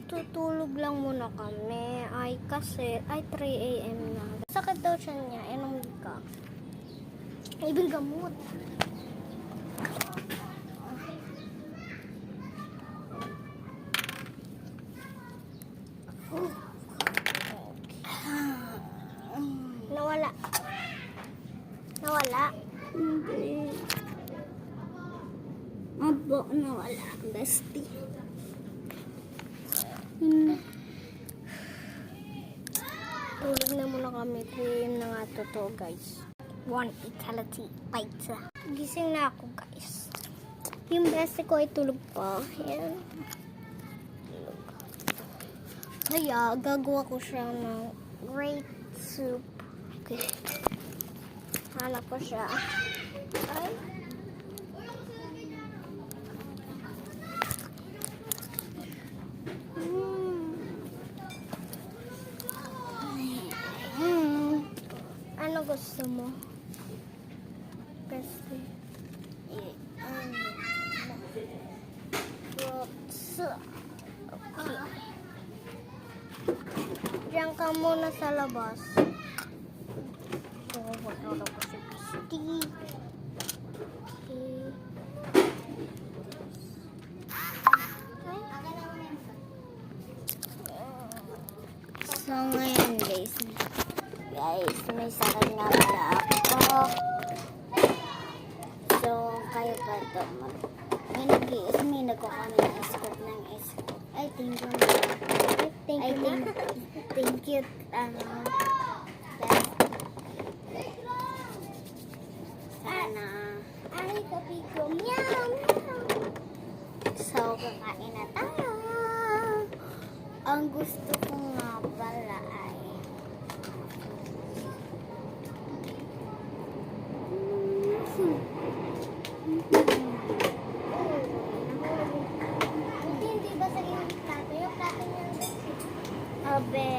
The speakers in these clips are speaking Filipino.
Tutulog lang muna kami. Ay 3 a.m. na. Sakit daw siya niya. Inom ka. Ibig gamot. Nawala. Nawala? Hindi. Abo, nawala. Bestie. Tulog na muna kami. 3 a.m. na nga totoo, guys. 1 eternity pizza. Gising na ako, guys. Yung bestie ko ay tulog pa. Yan. Tulog. Kaya, gagawa ko siya ng great soup. Okay. Hanap ko siya. Ay. Ano gusto mo? Kasi okay. Diyan ka muna sa labas. Wala ko si Christy. So ngayon guys, may sakit nga pala ako. So kayo pa ito. May nagkuha kami ng scoop. Ay, thank you. Thank you. Sana. Ay, kapiko. Meow, meow. So, kakain na tayo. Ang gusto ko nga pala ay hindi ba sa yung plato? Yung plato niya abe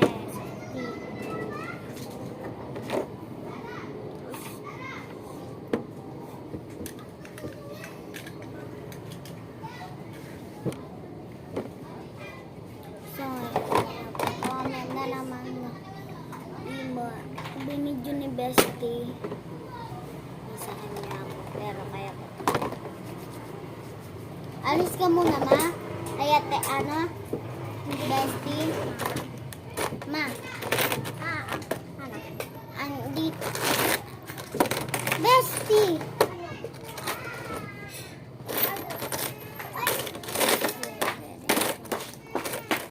so comment na naman binidyo ni Bestie sa kanya ako pero kaya ko alis ka muna ma ayate ano Bestie ma ano dito Bestie